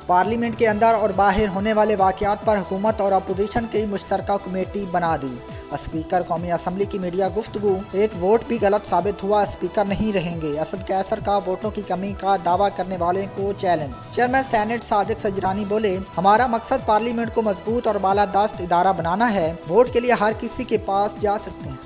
Parliament के अंदर और बाहर होने वाले वाक़यात पर हुकूमत और अपोजिशन की मुश्तरका कमेटी बना दी। स्पीकर कौमी असम्बली की मीडिया गुफ्तगू, एक वोट भी गलत साबित हुआ, स्पीकर नहीं रहेंगे। असद कैसर का वोटों की कमी का दावा करने वाले को चैलेंज। चेयरमैन सेनेट सादिक सजरानी बोले, हमारा मकसद पार्लियामेंट को मजबूत और बालादस्त इदारा बनाना है। वोट के लिए हर किसी के पास जा सकते हैं।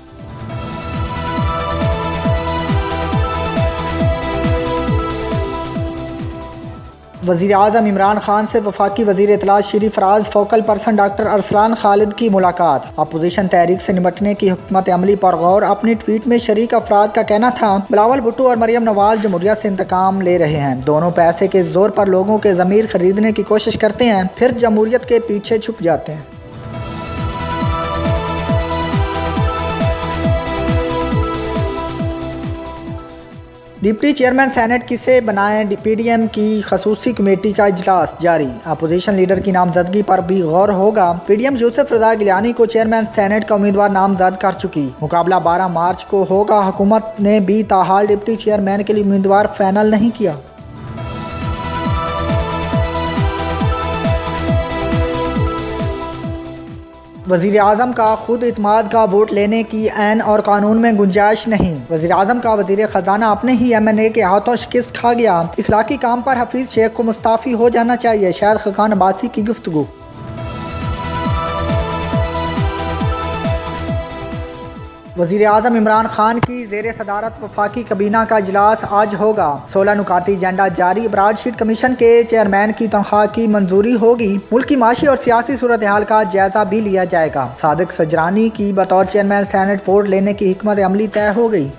वज़ीर-ए-आज़म इमरान खान से वफाकी वज़ीर इत्तलात Sharif Faraz, focal person doctor Arsalan Khalid की मुलाकात। अपोजिशन तहरीक से निपटने की हुकूमत अमली पर गौर। अपनी ट्वीट में शरीक अफराद का कहना था, बिलावल भुट्टो और मरियम नवाज जमहूरियत से इंतकाम ले रहे हैं। दोनों पैसे के जोर पर लोगों के ज़मीर खरीदने की कोशिश करते हैं, फिर जमहूरियत के पीछे छुप जाते हैं। डिप्टी चेयरमैन सेनेट किसे बनाएं, पीडीएम की खसूसी कमेटी का इजलास जारी। अपोजिशन लीडर की नामजदगी पर भी गौर होगा। पीडीएम यूसुफ रजा गिलानी को चेयरमैन सेनेट का उम्मीदवार नामजद कर चुकी। मुकाबला 12 मार्च को होगा। हुकूमत ने भी ताहाल डिप्टी चेयरमैन के लिए उम्मीदवार फाइनल नहीं किया। वज़ीर-ए-आज़म का खुद इत्माद का वोट लेने की ऐन और कानून में गुंजाइश नहीं। वज़ीर-ए-आज़म का वज़ीर ख़जाना अपने ही एमएनए के हाथों शिकस्त खा गया। इखलाकी काम पर हफीज़ शेख को मुस्ताफ़ी हो जाना चाहिए। शायद खान अब्बासी की गुफ्तगू। वज़ीर-ए-आज़म इमरान खान की ज़ेर सदारत वफाकी कबीना का इजलास आज होगा। 16 नुकाती एजेंडा जारी। ब्रॉडशीट कमीशन के चेयरमैन की तनख्वाह की मंजूरी होगी। मुल्क की माशी और सियासी सूरत हाल का जायजा भी लिया जाएगा। सादिक सजरानी की बतौर चेयरमैन सेनेट वोट लेने की हिकमत अमली तय हो गई।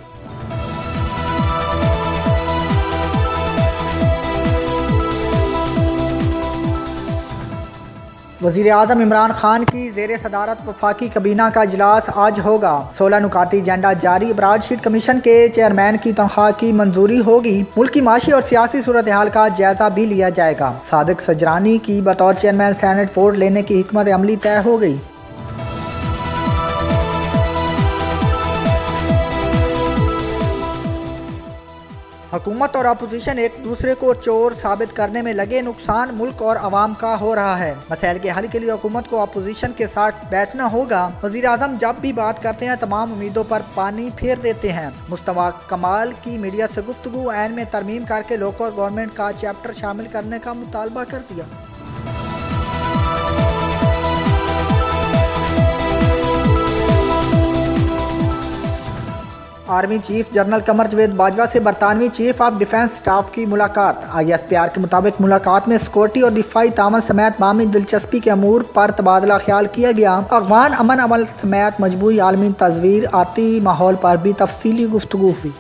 वज़ीर-ए-आज़म इमरान खान की ज़ेर सदारत वफाकी कबीना का इजलास आज होगा। 16 नुकाती एजेंडा जारी। ब्रॉडशीट कमीशन के चेयरमैन की तनख्वाह की मंजूरी होगी। मुल्क की माशी और सियासी सूरत हाल का जायजा भी लिया जाएगा। सादिक सजरानी की बतौर चेयरमैन सेनेट वोट लेने की हिकमत अमली तय हो गई। हुकूमत और अपोजिशन एक दूसरे को चोर साबित करने में लगे। नुकसान मुल्क और अवाम का हो रहा है। मसाइल के हल के लिए हुकूमत को अपोजिशन के साथ बैठना होगा। वज़ीर-ए-आज़म जब भी बात करते हैं तमाम उम्मीदों पर पानी फेर देते हैं। मुस्तफा कमाल की मीडिया से गुफ्तगू, ऐन में तरमीम करके लोकल गवर्नमेंट का चैप्टर शामिल करने का मुतालबा कर दिया। आर्मी चीफ जनरल कमर जवेद बाजवा से बरतानवी चीफ ऑफ डिफेंस स्टाफ की मुलाकात। ISPR के मुताबिक मुलाकात में सिक्योरिटी और दिफाई तामन समेत बामी दिलचस्पी के अमूर पर तबादला ख्याल किया गया। अफगान अमन अमल समेत मजबूरी आलमी तस्वीर आती माहौल पर भी तफसीली गुफ्तगू हुई।